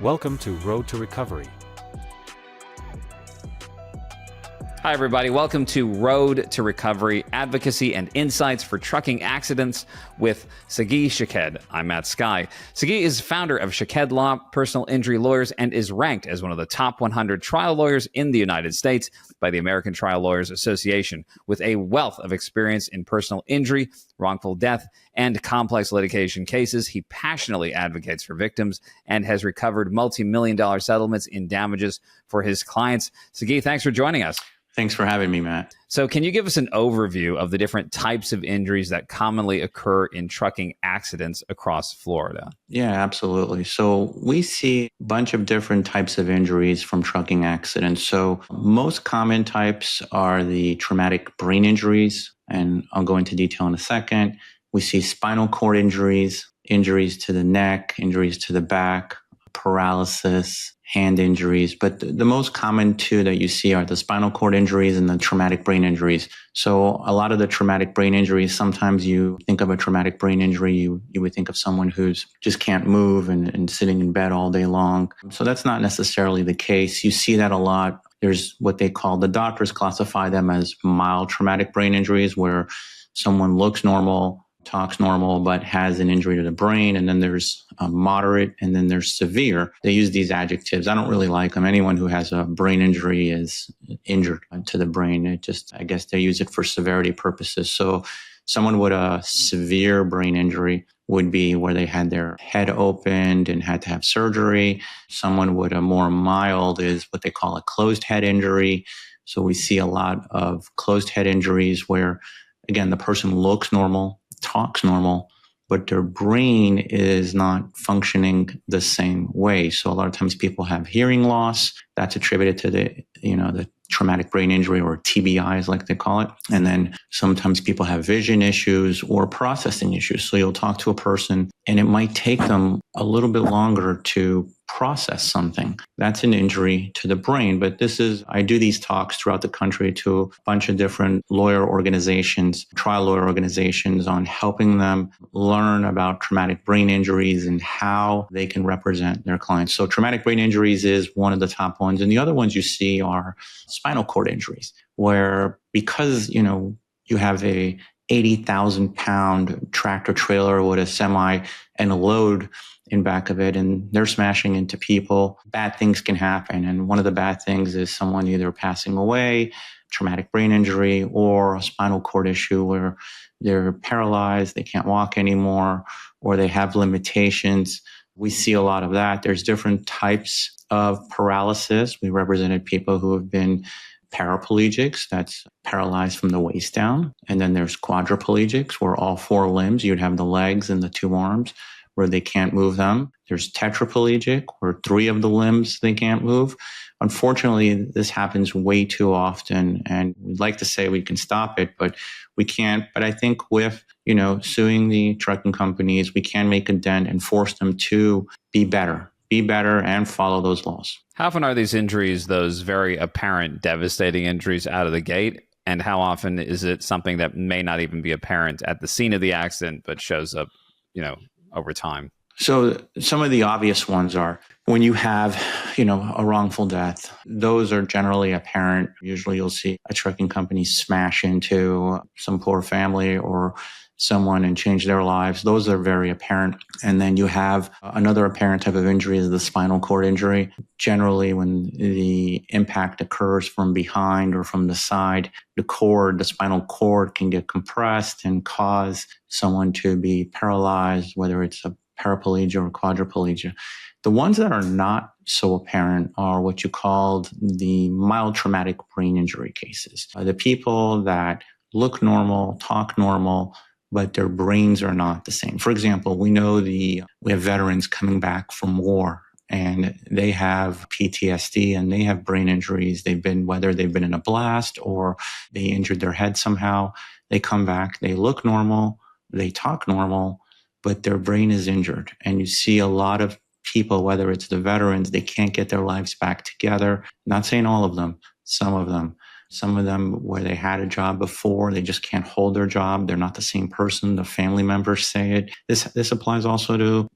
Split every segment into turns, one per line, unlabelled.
Welcome to Road to Recovery.
Hi, everybody. Welcome to Road to Recovery, Advocacy and Insights for Trucking Accidents with Sagi Shaked. I'm Matt Sky. Sagi is founder of Shaked Law, Personal Injury Lawyers, and is ranked as one of the top 100 trial lawyers in the United States by the American Trial Lawyers Association. With a wealth of experience in personal injury, wrongful death, and complex litigation cases, he passionately advocates for victims and has recovered multi-million-dollar settlements in damages for his clients. Sagi, thanks for joining us.
Thanks for having me, Matt.
So can you give us an overview of the different types of injuries that commonly occur in trucking accidents across Florida?
Yeah, absolutely. So we see a bunch of different types of injuries from trucking accidents. So most common types are the traumatic brain injuries, and I'll go into detail in a second. We see spinal cord injuries, injuries to the neck, injuries to the back, paralysis, hand injuries. But the most common two that you see are the spinal cord injuries and the traumatic brain injuries. So a lot of the traumatic brain injuries, sometimes you think of a traumatic brain injury, you would think of someone who's just can't move and sitting in bed all day long. So that's not necessarily the case. You see that a lot. There's what they call, the doctors classify them as mild traumatic brain injuries, where someone looks normal, talks normal, but has an injury to the brain. And then there's moderate, and then there's severe. They use these adjectives. I don't really like them. Anyone who has a brain injury is injured to the brain. I guess they use it for severity purposes. So someone with a severe brain injury would be where they had their head opened and had to have surgery. Someone with a more mild is what they call a closed head injury. So we see a lot of closed head injuries where, again, the person looks normal, talks normal, but their brain is not functioning the same way. So a lot of times people have hearing loss. That's attributed to the traumatic brain injury, or TBIs like they call it. And then sometimes people have vision issues or processing issues. So you'll talk to a person and it might take them a little bit longer to process something. That's an injury to the brain. But I do these talks throughout the country to a bunch of different lawyer organizations, trial lawyer organizations, on helping them learn about traumatic brain injuries and how they can represent their clients. So traumatic brain injuries is one of the top ones. And the other ones you see are spinal cord injuries, where because, you have a 80,000 pound tractor trailer with a semi and a load in back of it, and they're smashing into people, bad things can happen. And one of the bad things is someone either passing away, traumatic brain injury, or a spinal cord issue where they're paralyzed, they can't walk anymore, or they have limitations. We see a lot of that. There's different types of paralysis. We represented people who have been paraplegics, that's paralyzed from the waist down. And then there's quadriplegics, where all four limbs, you'd have the legs and the two arms, where they can't move them. There's tetraplegic, where three of the limbs they can't move. Unfortunately, this happens way too often, and we'd like to say we can stop it, but we can't. But I think with, suing the trucking companies, we can make a dent and force them to be better and follow those laws.
How often are these injuries those very apparent, devastating injuries out of the gate? And how often is it something that may not even be apparent at the scene of the accident, but shows up, over time?
So some of the obvious ones are when you have, a wrongful death. Those are generally apparent. Usually you'll see a trucking company smash into some poor family or someone and change their lives. Those are very apparent. And then you have another apparent type of injury is the spinal cord injury. Generally, when the impact occurs from behind or from the side, the spinal cord can get compressed and cause someone to be paralyzed, whether it's a paraplegia or quadriplegia. The ones that are not so apparent are what you called the mild traumatic brain injury cases. The people that look normal, talk normal, but their brains are not the same. For example, we have veterans coming back from war, and they have PTSD and they have brain injuries. Whether they've been in a blast or they injured their head somehow, they come back, they look normal, they talk normal, but their brain is injured. And you see a lot of people, whether it's the veterans, they can't get their lives back together. Not saying all of them, some of them. Some of them where they had a job before, they just can't hold their job. They're not the same person. The family members say it. This applies also to,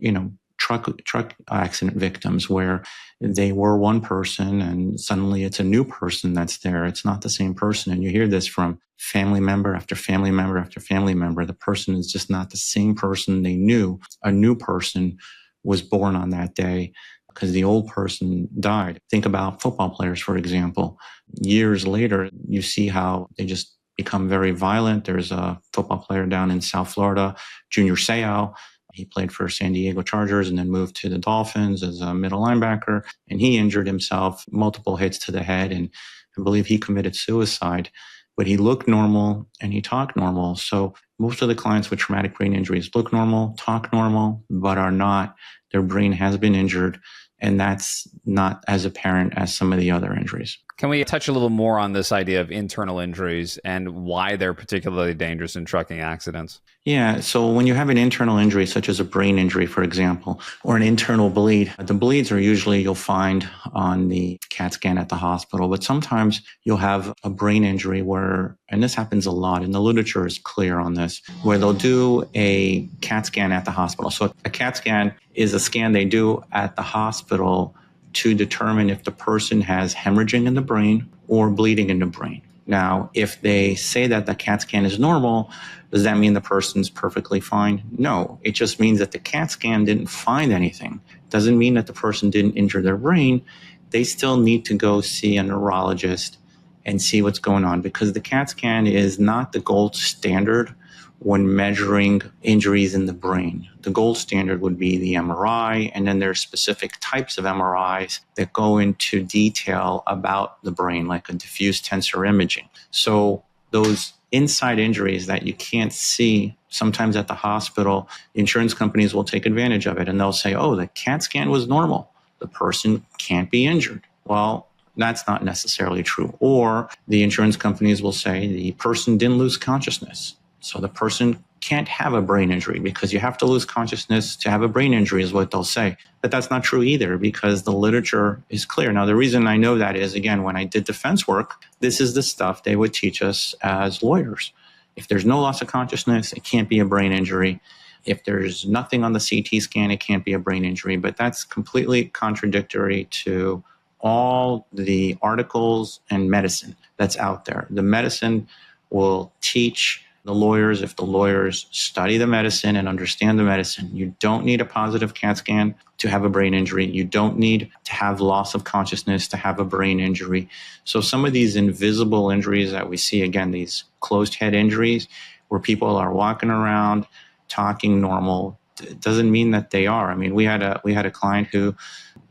truck accident victims where they were one person and suddenly it's a new person that's there. It's not the same person. And you hear this from family member after family member after family member. The person is just not the same person they knew. A new person was born on that day because the old person died. Think about football players, for example. Years later, you see how they just become very violent. There's a football player down in South Florida, Junior Seau. He played for San Diego Chargers and then moved to the Dolphins as a middle linebacker. And he injured himself, multiple hits to the head, and I believe he committed suicide. But he looked normal and he talked normal. So most of the clients with traumatic brain injuries look normal, talk normal, but are not. Their brain has been injured, and that's not as apparent as some of the other injuries.
Can we touch a little more on this idea of internal injuries and why they're particularly dangerous in trucking accidents?
Yeah, so when you have an internal injury, such as a brain injury, for example, or an internal bleed, the bleeds are usually you'll find on the CAT scan at the hospital, but sometimes you'll have a brain injury where, and this happens a lot, and the literature is clear on this, where they'll do a CAT scan at the hospital. So a CAT scan is a scan they do at the hospital to determine if the person has hemorrhaging in the brain or bleeding in the brain. Now, if they say that the CAT scan is normal, does that mean the person's perfectly fine? No, it just means that the CAT scan didn't find anything. Doesn't mean that the person didn't injure their brain. They still need to go see a neurologist and see what's going on, because the CAT scan is not the gold standard when measuring injuries in the brain. The gold standard would be the MRI, and then there's specific types of MRIs that go into detail about the brain, like a diffuse tensor imaging. So those inside injuries that you can't see, sometimes at the hospital, insurance companies will take advantage of it, and they'll say, oh, the CAT scan was normal. The person can't be injured. Well, that's not necessarily true. Or the insurance companies will say the person didn't lose consciousness. So the person can't have a brain injury because you have to lose consciousness to have a brain injury is what they'll say. But that's not true either, because the literature is clear. Now, the reason I know that is, again, when I did defense work, this is the stuff they would teach us as lawyers. If there's no loss of consciousness, it can't be a brain injury. If there's nothing on the CT scan, it can't be a brain injury. But that's completely contradictory to all the articles and medicine that's out there. The medicine will teach the lawyers, if the lawyers study the medicine and understand the medicine, you don't need a positive CAT scan to have a brain injury. You don't need to have loss of consciousness to have a brain injury. So some of these invisible injuries that we see, again, these closed head injuries where people are walking around talking normal, it doesn't mean that they are. I mean, we had a client who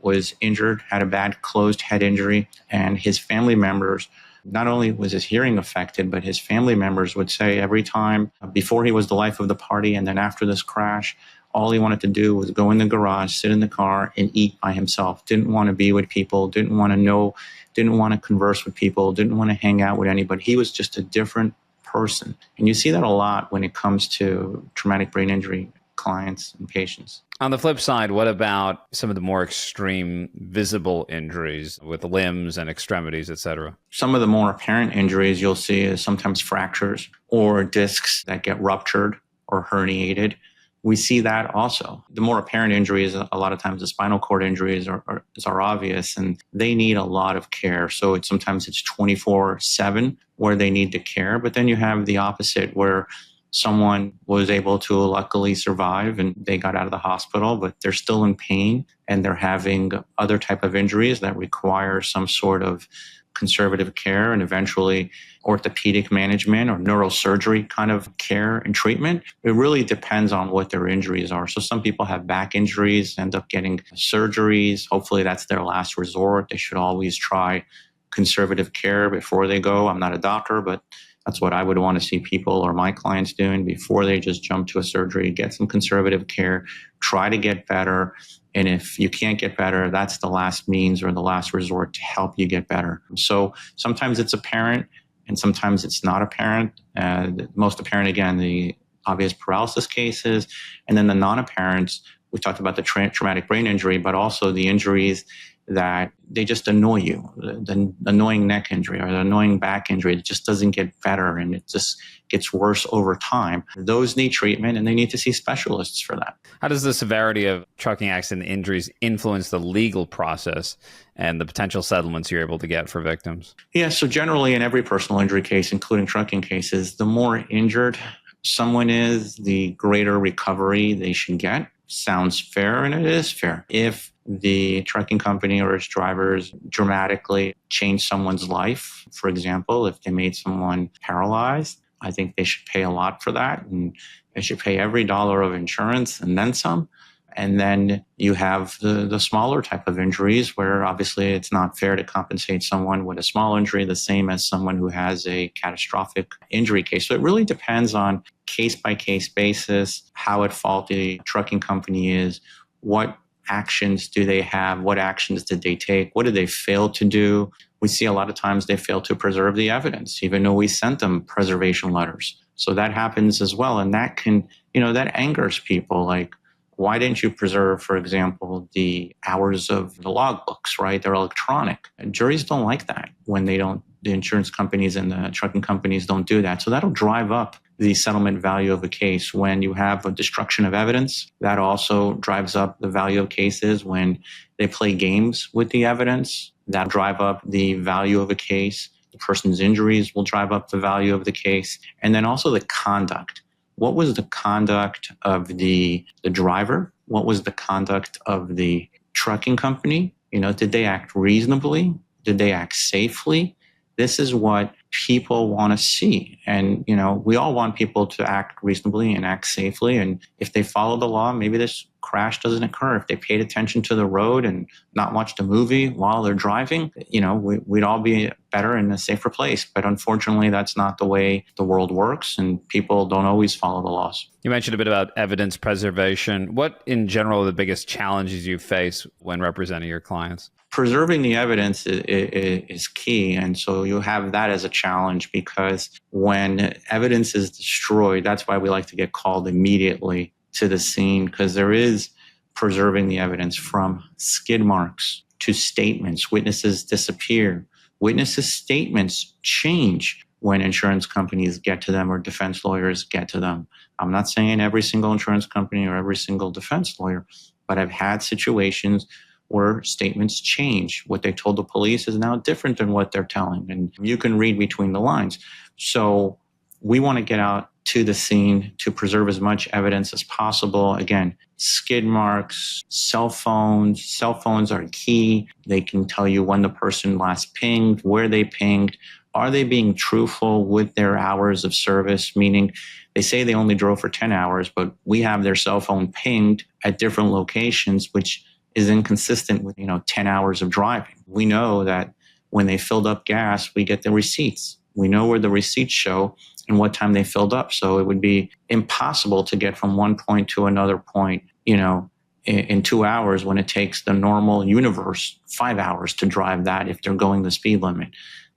was injured, had a bad closed head injury, and his family members, not only was his hearing affected, but his family members would say every time, before he was the life of the party and then after this crash, all he wanted to do was go in the garage, sit in the car, and eat by himself. Didn't want to be with people, didn't want to know, didn't want to converse with people, didn't want to hang out with anybody. He was just a different person. And you see that a lot when it comes to traumatic brain injury clients and patients.
On the flip side, what about some of the more extreme visible injuries with limbs and extremities, et cetera?
Some of the more apparent injuries you'll see is sometimes fractures or discs that get ruptured or herniated. We see that also. The more apparent injuries, a lot of times the spinal cord injuries are obvious, and they need a lot of care. So sometimes it's 24/7 where they need the care. But then you have the opposite, where someone was able to luckily survive and they got out of the hospital, but they're still in pain and they're having other type of injuries that require some sort of conservative care and eventually orthopedic management or neurosurgery kind of care and treatment. It really depends on what their injuries are. So some people have back injuries, end up getting surgeries. Hopefully that's their last resort. They should always try conservative care before they go. I'm not a doctor, but that's what I would want to see people or my clients doing before they just jump to a surgery. Get some conservative care, try to get better. And if you can't get better, that's the last means or the last resort to help you get better. So sometimes it's apparent and sometimes it's not apparent. The most apparent, again, the obvious paralysis cases. And then the non-apparents, we talked about the traumatic brain injury, but also the injuries that they just annoy you. The annoying neck injury or the annoying back injury, it just doesn't get better and it just gets worse over time. Those need treatment and they need to see specialists for that.
How does the severity of trucking accident injuries influence the legal process and the potential settlements you're able to get for victims?
Yeah, so generally in every personal injury case, including trucking cases, the more injured someone is, the greater recovery they should get. Sounds fair, and it is fair. If the trucking company or its drivers dramatically change someone's life, for example, if they made someone paralyzed, I think they should pay a lot for that, and they should pay every dollar of insurance and then some. And then you have the smaller type of injuries where obviously it's not fair to compensate someone with a small injury the same as someone who has a catastrophic injury case. So it really depends on case-by-case basis, how at fault the trucking company is, what actions do they have, what actions did they take, what did they fail to do. We see a lot of times they fail to preserve the evidence, even though we sent them preservation letters. So that happens as well. And that can, that angers people. Like, why didn't you preserve, for example, the hours of the logbooks, right? They're electronic. And juries don't like that when the insurance companies and the trucking companies don't do that. So that'll drive up the settlement value of a case. When you have a destruction of evidence, that also drives up the value of cases. When they play games with the evidence, that drive up the value of a case. The person's injuries will drive up the value of the case. And then also the conduct. What was the conduct of the driver? What was the conduct of the trucking company? Did they act reasonably? Did they act safely? This is what people want to see. And, we all want people to act reasonably and act safely. And if they follow the law, maybe this crash doesn't occur. If they paid attention to the road and not watched a movie while they're driving, we'd all be better in a safer place. But unfortunately, that's not the way the world works, and people don't always follow the laws.
You mentioned a bit about evidence preservation. What, in general, are the biggest challenges you face when representing your clients?
Preserving the evidence is key. And so you have that as a challenge, because when evidence is destroyed, that's why we like to get called immediately to the scene, because there is preserving the evidence from skid marks to statements. Witnesses disappear. Witnesses' statements change when insurance companies get to them or defense lawyers get to them. I'm not saying every single insurance company or every single defense lawyer, but I've had situations where statements change. What they told the police is now different than what they're telling. And you can read between the lines. So we want to get out to the scene to preserve as much evidence as possible. Again, skid marks, cell phones. Cell phones are key. They can tell you when the person last pinged, where they pinged. Are they being truthful with their hours of service? Meaning they say they only drove for 10 hours, but we have their cell phone pinged at different locations, which is inconsistent with, 10 hours of driving. We know that when they filled up gas, we get the receipts. We know where the receipts show and what time they filled up. So it would be impossible to get from one point to another point, in 2 hours, when it takes the normal universe 5 hours to drive that if they're going the speed limit,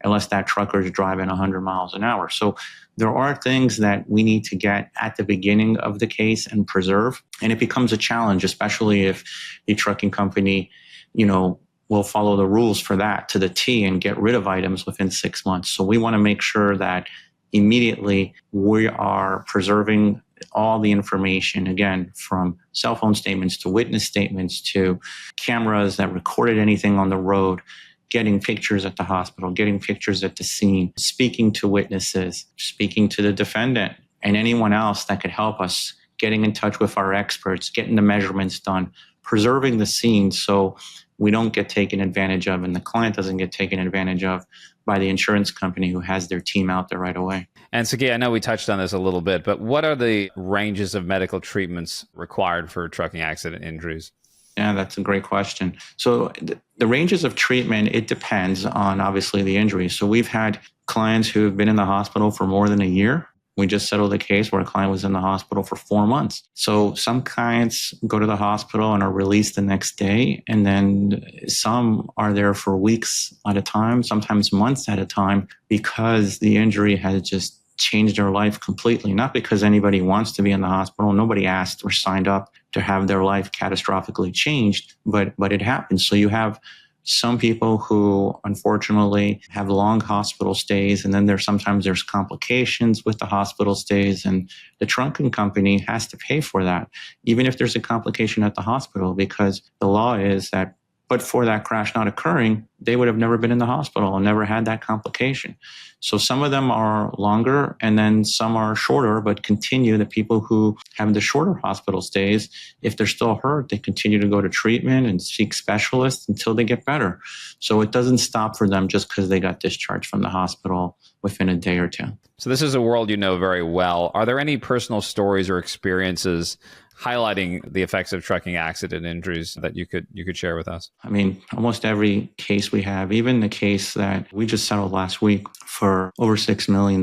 unless that trucker is driving 100 miles an hour. So there are things that we need to get at the beginning of the case and preserve. And it becomes a challenge, especially if the trucking company, will follow the rules for that to the T and get rid of items within 6 months. So we want to make sure that immediately we are preserving all the information, again, from cell phone statements to witness statements to cameras that recorded anything on the road, getting pictures at the hospital, getting pictures at the scene, speaking to witnesses, speaking to the defendant and anyone else that could help us, getting in touch with our experts, getting the measurements done, preserving the scene so we don't get taken advantage of and the client doesn't get taken advantage of by the insurance company who has their team out there right away.
And Sagi, I know we touched on this a little bit, but what are the ranges of medical treatments required for trucking accident injuries?
Yeah, that's a great question. So the ranges of treatment, it depends on obviously the injury. So we've had clients who have been in the hospital for more than a year. We just settled a case where a client was in the hospital for 4 months. So some clients go to the hospital and are released the next day. And then some are there for weeks at a time, sometimes months at a time, because the injury has just changed their life completely. Not because anybody wants to be in the hospital. Nobody asked or signed up to have their life catastrophically changed, but it happens. So you have some people who unfortunately have long hospital stays, and then sometimes there's complications with the hospital stays, and the trucking company has to pay for that, even if there's a complication at the hospital, because the law is that but for that crash not occurring, they would have never been in the hospital and never had that complication. So some of them are longer and then some are shorter, but continue. The people who have the shorter hospital stays, if they're still hurt, they continue to go to treatment and seek specialists until they get better. So it doesn't stop for them just because they got discharged from the hospital within a day or two.
So this is a world you know very well. Are there any personal stories or experiences highlighting the effects of trucking accident injuries that you could share with us?
I mean, almost every case we have, even the case that we just settled last week for over $6 million,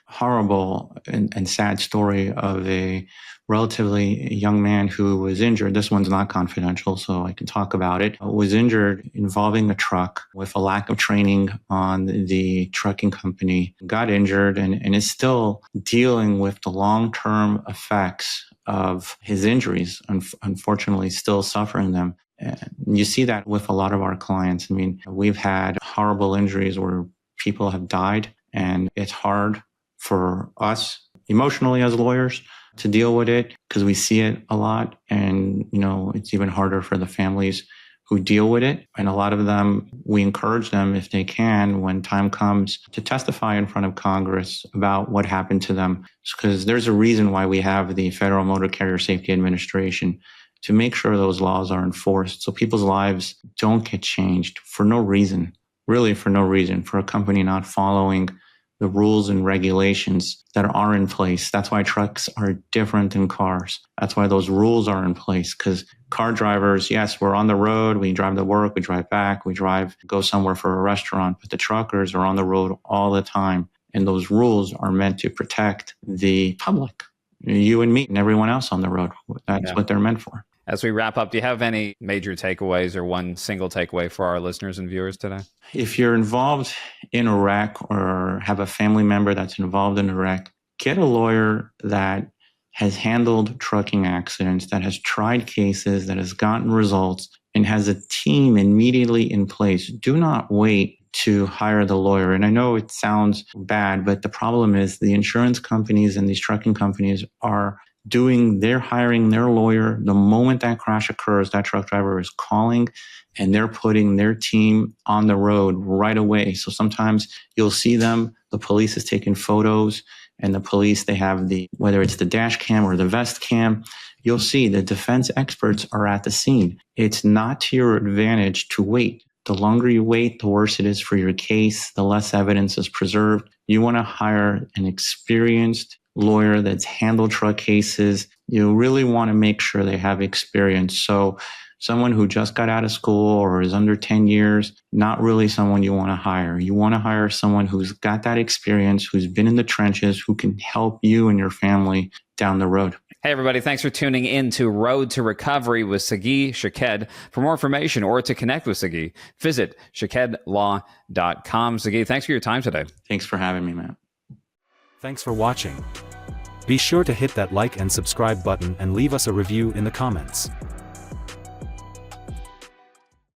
horrible and sad story of a relatively young man who was injured. This one's not confidential, so I can talk about it. Was injured involving a truck with a lack of training on the trucking company, got injured and is still dealing with the long-term effects of his injuries, unfortunately still suffering them. And you see that with a lot of our clients. I mean, we've had horrible injuries where people have died, and it's hard for us emotionally as lawyers to deal with it because we see it a lot. And, it's even harder for the families who deal with it. And a lot of them, we encourage them, if they can, when time comes, to testify in front of Congress about what happened to them. Because there's a reason why we have the Federal Motor Carrier Safety Administration, to make sure those laws are enforced so people's lives don't get changed for no reason, really for no reason, for a company not following the rules and regulations that are in place. That's why trucks are different than cars. That's why those rules are in place, because car drivers, yes, we're on the road, we drive to work, we drive back, we go somewhere for a restaurant, but the truckers are on the road all the time. And those rules are meant to protect the public, you and me and everyone else on the road. That's what they're meant for.
As we wrap up, do you have any major takeaways or one single takeaway for our listeners and viewers today?
If you're involved in a wreck or have a family member that's involved in a wreck, get a lawyer that has handled trucking accidents, that has tried cases, that has gotten results, and has a team immediately in place. Do not wait to hire the lawyer. And I know it sounds bad, but the problem is the insurance companies and these trucking companies are hiring their lawyer. The moment that crash occurs, that truck driver is calling and they're putting their team on the road right away. So sometimes you'll see them, the police is taking photos, and the police, they have whether it's the dash cam or the vest cam, you'll see the defense experts are at the scene. It's not to your advantage to wait. The longer you wait, the worse it is for your case, the less evidence is preserved. You want to hire an experienced lawyer that's handled truck cases. You really want to make sure they have experience. So someone who just got out of school or is under 10 years, not really someone you want to hire. You want to hire someone who's got that experience, who's been in the trenches, who can help you and your family down the road.
Hey, everybody. Thanks for tuning in to Road to Recovery with Sagi Shaked. For more information or to connect with Sagi, visit shakedlaw.com. Sagi, thanks for your time today.
Thanks for having me, Matt.
Thanks for watching. Be sure to hit that like and subscribe button and leave us a review in the comments.